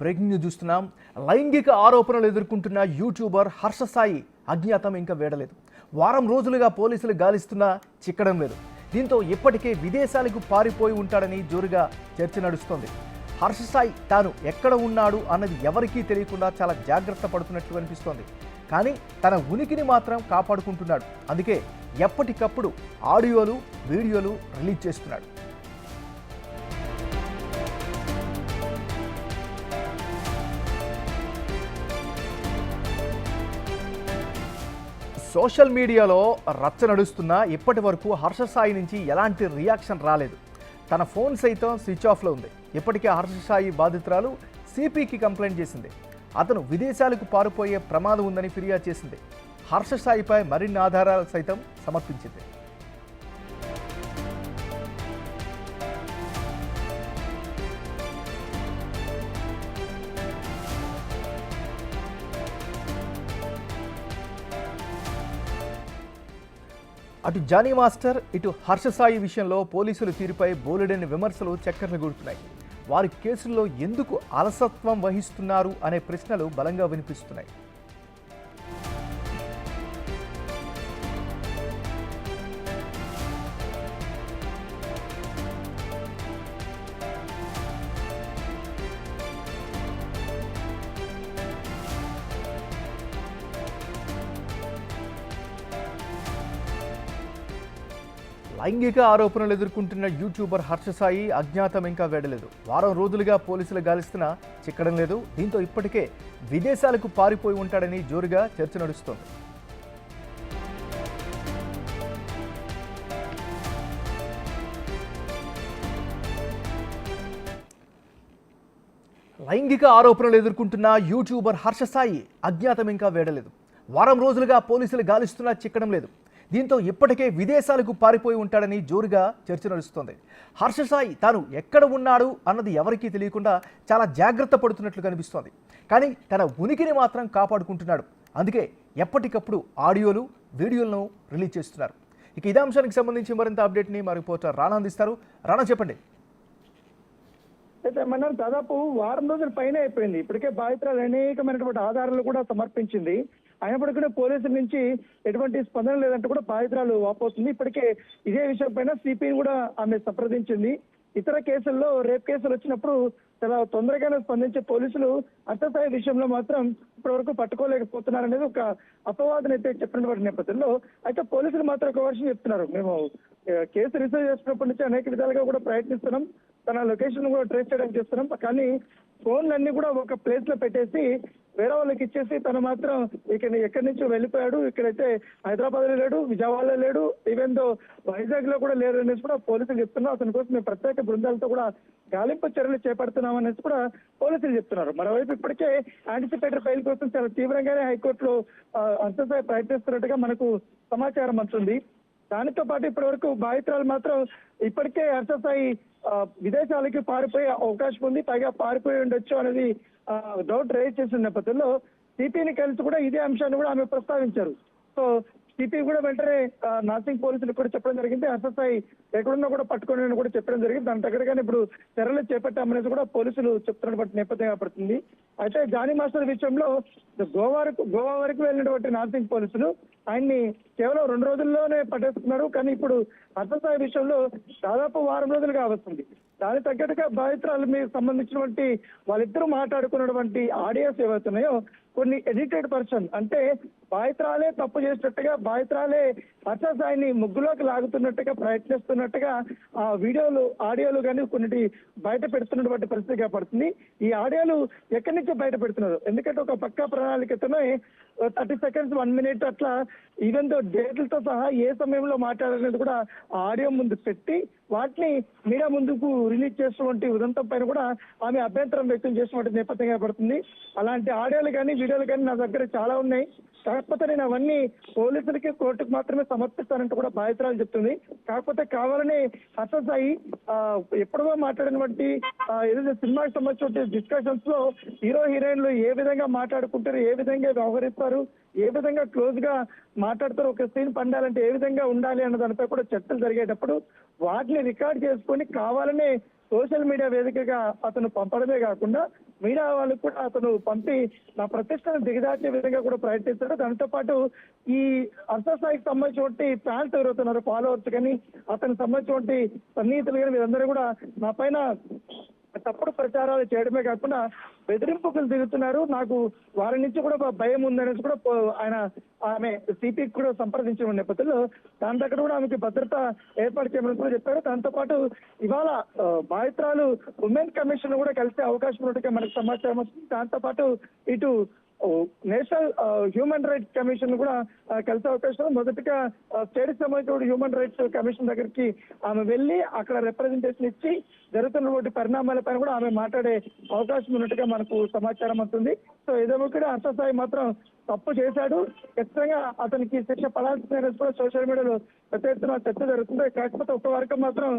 Breaking news చూస్తున్నాం. లైంగిక ఆరోపణలు ఎదుర్కొంటున్న యూట్యూబర్ హర్ష సాయి అజ్ఞాతం ఇంకా వేడలేదు. వారం రోజులుగా పోలీసులు గాలిస్తున్నా చిక్కడం లేదు. దీంతో ఇప్పటికే విదేశాలకు పారిపోయి ఉంటాడని జోరుగా చర్చ నడుస్తోంది. హర్ష సాయి తాను ఎక్కడ ఉన్నాడు అన్నది ఎవరికీ తెలియకుండా చాలా జాగ్రత్త పడుతున్నట్లు అనిపిస్తోంది. కానీ తన ఉనికిని మాత్రం కాపాడుకుంటున్నాడు. అందుకే ఎప్పటికప్పుడు ఆడియోలు, వీడియోలు రిలీజ్ చేస్తున్నాడు. సోషల్ మీడియాలో రచ్చ నడుస్తున్నా ఇప్పటి వరకు హర్ష సాయి నుంచి ఎలాంటి రియాక్షన్ రాలేదు. తన ఫోన్ సైతం స్విచ్ ఆఫ్లో ఉంది. ఇప్పటికే హర్ష సాయి బాధితురాలు సిపికి కంప్లైంట్ చేసింది. అతను విదేశాలకు పారిపోయే ప్రమాదం ఉందని ఫిర్యాదు చేసింది. హర్ష సాయిపై మరిన్ని ఆధారాలు సైతం సమర్పించింది. అటు జానీ మాస్టర్, ఇటు హర్ష సాయి విషయంలో పోలీసుల తీరుపై బోలెడని విమర్శలు చక్కర్లు కొడుతున్నాయి. వారి కేసుల్లో ఎందుకు అలసత్వం వహిస్తున్నారు అనే ప్రశ్నలు బలంగా వినిపిస్తున్నాయి. లైంగిక ఆరోపణలు ఎదుర్కొంటున్న యూట్యూబర్ హర్ష సాయి అజ్ఞాతం ఇంకా వేడలేదు. వారం రోజులుగా పోలీసులు గాలిస్తున్నా చిక్కడం లేదు. దీంతో ఇప్పటికే విదేశాలకు పారిపోయి ఉంటాడని జోరుగా చర్చ నడుస్తోంది. లైంగిక ఆరోపణలు ఎదుర్కొంటున్న యూట్యూబర్ హర్ష సాయి అజ్ఞాతం ఇంకా వేడలేదు. వారం రోజులుగా పోలీసులు గాలిస్తున్నా చిక్కడం లేదు. దీంతో ఇప్పటికే విదేశాలకు పారిపోయి ఉంటాడని జోరుగా చర్చ నడుస్తోంది. హర్ష సాయి తాను ఎక్కడ ఉన్నాడు అన్నది ఎవరికీ తెలియకుండా చాలా జాగ్రత్త పడుతున్నట్లు కనిపిస్తోంది. కానీ తన ఉనికిని మాత్రం కాపాడుకుంటున్నాడు. అందుకే ఎప్పటికప్పుడు ఆడియోలు, వీడియోలను రిలీజ్ చేస్తున్నారు. ఇక ఇదే అంశానికి సంబంధించి మరింత అప్డేట్ని మా రిపోర్టర్ రాణా అందిస్తారు. రాణా, చెప్పండి. అయితే మన దాదాపు వారం రోజుల పైన అయిపోయింది. ఇప్పటికే బాధితురాలు అనేకమైనటువంటి ఆధారాలు కూడా సమర్పించింది. అయినప్పటికీ పోలీసుల నుంచి ఎటువంటి స్పందన లేదంటే కూడా బాధితురాలు వాపోతుంది. ఇప్పటికే ఇదే విషయం పైన సిపిని కూడా ఆమె సంప్రదించింది. ఇతర కేసుల్లో రేప్ కేసులు వచ్చినప్పుడు చాలా తొందరగానే స్పందించే పోలీసులు హర్ష సాయి విషయంలో మాత్రం ఇప్పటివరకు పట్టుకోలేకపోతున్నారనేది ఒక అపవాదన అయితే చెప్పినటువంటి నేపథ్యంలో అయితే పోలీసులు మాత్రం ఒక వర్షం చెప్తున్నారు. మేము కేసు రిసీవ్ చేసినప్పటి నుంచి అనేక విధాలుగా కూడా ప్రయత్నిస్తున్నాం, తన లొకేషన్ కూడా ట్రేస్ చేయడానికి చేస్తున్నాం. కానీ ఫోన్లన్నీ కూడా ఒక ప్లేస్ లో పెట్టేసి వేరే వాళ్ళకి ఇచ్చేసి తను మాత్రం ఎక్కడి నుంచో వెళ్ళిపోయాడు. ఇక్కడైతే హైదరాబాద్ లో లేడు, విజయవాడలో లేడు, ఈవెన్ దో వైజాగ్ లో కూడా లేరు అనేసి కూడా పోలీసులు చెప్తున్నారు. అతని కోసం మేము ప్రత్యేక బృందాలతో కూడా గాలింపు చర్యలు చేపడుతున్నాం అనేసి కూడా పోలీసులు చెప్తున్నారు. మరోవైపు ఇప్పటికే యాంటిసిపేటరీ ఫైల్ కోసం చాలా తీవ్రంగానే హైకోర్టులో హర్ష సాయి ప్రయత్నిస్తున్నట్టుగా మనకు సమాచారం అందుతుంది. దానితో పాటు ఇప్పటి వరకు బాధితురాలు మాత్రం ఇప్పటికే హర్ష సాయి విదేశాలకి పారిపోయే అవకాశం ఉంది, పైగా పారిపోయి ఉండొచ్చు అనేది డౌట్ రేజ్ చేసిన నేపథ్యంలో సిపిని కలిసి కూడా ఇదే అంశాన్ని కూడా ఆమె ప్రస్తావించారు. సో సిపి కూడా వెంటనే నార్సింగ్ పోలీసులకు కూడా చెప్పడం జరిగింది. హర్ష సాయి ఎక్కడున్నా కూడా పట్టుకోని కూడా చెప్పడం జరిగింది. దాని దగ్గరగానే ఇప్పుడు చర్యలు చేపట్టామనేది కూడా పోలీసులు చెప్తున్నటువంటి నేపథ్యంగా పడుతుంది. అయితే జానీ మాస్టర్ విషయంలో గోవా వరకు వెళ్ళినటువంటి నార్సింగ్ పోలీసులు ఆయన్ని కేవలం 2 రోజుల్లోనే పట్టేస్తున్నారు. కానీ ఇప్పుడు హర్ష సాయి విషయంలో దాదాపు వారం రోజులుగా వస్తుంది. దానికి తగ్గట్టుగా బాధితురాలు మీద సంబంధించినటువంటి వాళ్ళిద్దరూ మాట్లాడుకున్నటువంటి ఆడియోస్ ఏవైతున్నాయో కొన్ని ఎడిటెడ్ పర్సన్ అంటే బాధితురాలే తప్పు చేసినట్టుగా, బాధితురాలే హర్ష సాయిని ముగ్గులోకి లాగుతున్నట్టుగా ప్రయత్నిస్తున్నట్టుగా ఆ వీడియోలు, ఆడియోలు కానీ కొన్ని బయట పెడుతున్నటువంటి పరిస్థితిగా పడుతుంది. ఈ ఆడియోలు ఎక్కడి నుంచో బయట పెడుతున్నారు. ఎందుకంటే ఒక పక్కా ప్రణాళికతోనే 30 seconds 1 minute అట్లా ఈవెన్ దో డేట్లతో సహా ఏ సమయంలో మాట్లాడాలనేది కూడా ఆడియో ముందు పెట్టి వాటిని మీడియా ముందుకు రిలీజ్ చేసినటువంటి ఉదంతం పైన కూడా ఆమె అభ్యంతరం వ్యక్తం చేసినటువంటి నేపథ్యంగా పడుతుంది. అలాంటి ఆడియోలు కానీ వీడియోలు కానీ నా దగ్గర చాలా ఉన్నాయి. కాకపోతే నేను అవన్నీ పోలీసులకి, కోర్టుకు మాత్రమే సమర్పిస్తానంటూ కూడా బాధితురాలు చెప్తుంది. కాకపోతే కావాలని హర్ష సాయి ఎప్పుడో మాట్లాడినటువంటి ఏదైతే సినిమాకి సంబంధించిన డిస్కషన్స్ లో హీరో హీరోయిన్లు ఏ విధంగా మాట్లాడుకుంటారు, ఏ విధంగా వ్యవహరిస్తారు, ఏ విధంగా క్లోజ్ గా మాట్లాడతారు, ఒక సీన్ పండాలంటే ఏ విధంగా ఉండాలి అన్న దానిపై కూడా చర్చలు జరిగేటప్పుడు వాటిని రికార్డ్ చేసుకొని కావాలనే సోషల్ మీడియా వేదికగా అతను పంపడమే కాకుండా మీడియా వాళ్ళకు కూడా అతను పంపి నా ప్రతిష్టను దిగదార్చే విధంగా కూడా ప్రయత్నిస్తాడు. దాంతో పాటు ఈ అర్ధస్థాయికి సంబంధించినటువంటి ఫ్యాన్స్ ఎవరవుతున్నారు ఫాలోవర్స్ కానీ అతనికి సంబంధించినటువంటి సన్నిహితులు కానీ వీరందరూ కూడా నా పైన తప్పుడు ప్రచారాలు చేయడమే కాకుండా బెదిరింపులు దిగుతున్నారు, నాకు వారి నుంచి కూడా భయం ఉందనేసి కూడా ఆమె సిపికి కూడా సంప్రదించిన నేపథ్యంలో దాని దగ్గర కూడా ఆమెకి భద్రత ఏర్పాటు చేయమని కూడా చెప్పారు. దాంతో పాటు ఇవాళ బాధితురాలు ఉమెన్ కమిషన్ కూడా కలిసే అవకాశం ఉన్నట్టుగా మనకు సమాచారం వస్తుంది. దాంతో పాటు ఇటు నేషనల్ హ్యూమన్ రైట్స్ కమిషన్ కూడా కలిసే అవకాశం. మొదటిగా స్టేట్ సంబంధించిన హ్యూమన్ రైట్స్ కమిషన్ దగ్గరికి ఆమె వెళ్ళి అక్కడ రిప్రజెంటేషన్ ఇచ్చి జరుగుతున్నటువంటి పరిణామాలపైన కూడా ఆమె మాట్లాడే అవకాశం ఉన్నట్టుగా మనకు సమాచారం అవుతుంది. సో ఏదో కూడా అర్ధస్థాయి మాత్రం తప్పు చేశాడు, ఖచ్చితంగా అతనికి శిక్ష పడాల్సిన కూడా సోషల్ మీడియాలో పెద్ద ఎత్తున చర్చ జరుగుతుంది. కాకపోతే ఒక వర్గం మాత్రం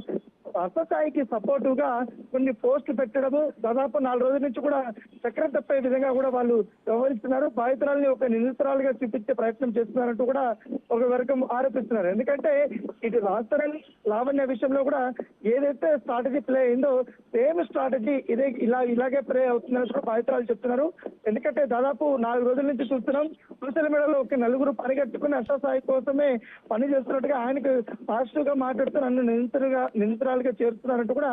అర్ధస్థాయికి సపోర్టివ్ గా కొన్ని పోస్టులు పెట్టడము, దాదాపు 4 రోజుల నుంచి కూడా చక్రం తప్పే విధంగా కూడా వాళ్ళు వ్యవహరిస్తున్నారు. బాధితురాలని ఒక నిందితురాలుగా చూపించే ప్రయత్నం చేస్తున్నారంటూ కూడా ఒక వర్గం ఆరోపిస్తున్నారు. ఎందుకంటే ఇటు రాజధాని లావణ్య విషయంలో కూడా ఏదైతే స్ట్రాటజీ ప్లే అయిందో సేమ్ స్ట్రాటజీ ఇలాగే ప్లే అవుతుందని కూడా బాధితురాలు చెప్తున్నారు. ఎందుకంటే దాదాపు 4 రోజుల నుంచి చూస్తున్నాం సోషల్ మీడియాలో ఒక 4 పరిగెట్టుకుని అర్ధస్థాయి కోసమే పని చేస్తున్నట్టుగా ఆయనకు పాజిటివ్ గా మాట్లాడుతూ నన్ను నిందితురాలుగా చేరుతున్నారంటూ కూడా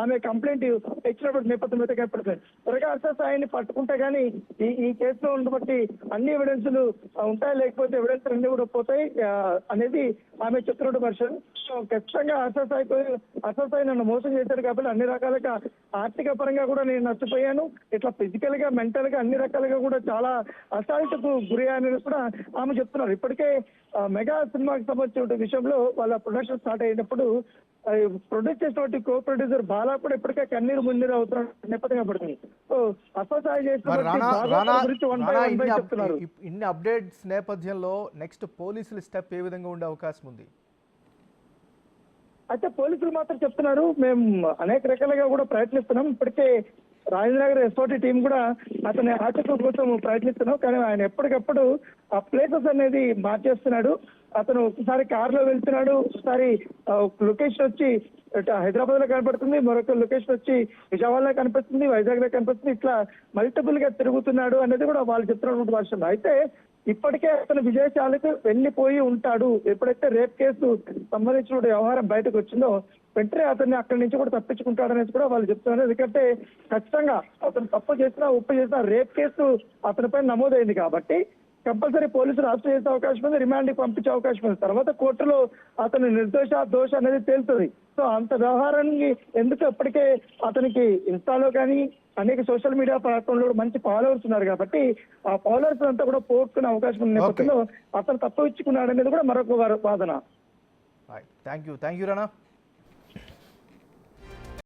ఆమె కంప్లైంట్ ఇచ్చినటువంటి నేపథ్యం అయితే కనపడుతుంది. త్వరగా అర్ధస్థాయిని పట్టుకుంటే గానీ ఈ కేసులో ఉన్నటువంటి అన్ని ఎవిడెన్సులు ఉంటాయి, లేకపోతే ఎవిడెన్స్ అన్ని కూడా పోతాయి అనేది ఆమె చెప్తున్నట్టు వర్షన్. సో ఖచ్చితంగా అర్ధస్థాయి నన్ను మోసం చేశారు కాబట్టి అన్ని రకాలుగా ఆర్థిక పరంగా కూడా నేను నష్టపోయాను, ఇట్లా ఫిజికల్ గా మెంటల్ గా అన్ని రకాలుగా కూడా చాలా అసాల్ట్కు గురి అని కూడా ఆమె చెప్తున్నారు. ఇప్పటికే మెగా సినిమాకి సంబంధించిన విషయంలో వాళ్ళ ప్రొడక్షన్ స్టార్ట్ అయినప్పుడు ప్రొడ్యూస్ చేసినటువంటి కో ప్రొడ్యూసర్ బాలా కూడా ఇప్పటికే కన్నీరు మున్నీరు అవుతున్న నేపథ్యంగా పడుతుంది. సో అసోసాయి చేసిన చెప్తున్నారు. ఇన్ని అప్డేట్స్ నేపథ్యంలో నెక్స్ట్ పోలీసుల స్టెప్ ఏ విధంగా ఉండే అవకాశం ఉంది? అయితే పోలీసులు మాత్రం చెప్తున్నారు మేము అనేక రకాలుగా కూడా ప్రయత్నిస్తున్నాం, ఇప్పటికే రాజేంద్రనగర్ ఎస్ఓటి టీం కూడా అతని ఆచరణ కోసం ప్రయత్నిస్తున్నాం, కానీ ఆయన ఎప్పటికప్పుడు ఆ ప్లేసెస్ అనేది మార్చేస్తున్నాడు. అతను ఒకసారి కారులో వెళ్తున్నాడు, ఒకసారి లొకేషన్ వచ్చి హైదరాబాద్ లో కనపడుతుంది, మరొక లొకేషన్ వచ్చి విజయవాడలో కనిపిస్తుంది, వైజాగ్ లో కనిపిస్తుంది, ఇట్లా మల్టిపుల్ గా తిరుగుతున్నాడు అనేది కూడా వాళ్ళు చెప్తున్నటువంటి వర్షం. అయితే ఇప్పటికే అతను విదేశాలకు వెళ్లిపోయి ఉంటాడు. ఎప్పుడైతే రేప్ కేసు సంబంధించిన వ్యవహారం బయటకు వచ్చిందో వెంటనే అతన్ని అక్కడి నుంచి కూడా తప్పించుకుంటాడనేది కూడా వాళ్ళు చెప్తున్నారు. ఎందుకంటే ఖచ్చితంగా అతను తప్పు చేసినా ఉప్పు చేసినా రేప్ కేసు అతనిపై నమోదైంది కాబట్టి కంపల్సరీ పోలీసులు అరెస్ట్ చేసే అవకాశం ఉంది, రిమాండ్కి పంపించే అవకాశం ఉంది. తర్వాత కోర్టులో అతను దోష అనేది తేలుతుంది. సో అంత వ్యవహారాన్ని ఎందుకు ఇప్పటికే అతనికి ఇన్స్టాలో కానీ అనేక సోషల్ మీడియా ప్లాట్ఫామ్ లో మంచి ఫాలోవర్స్ ఉన్నారు కాబట్టి ఆ ఫాలోవర్స్ అంతా కూడా పోగొట్టుకునే అవకాశం ఉన్న నేపథ్యంలో అతను తప్పు ఇచ్చుకున్నాడు అనేది కూడా మరొక వాదన. Thank you Rana.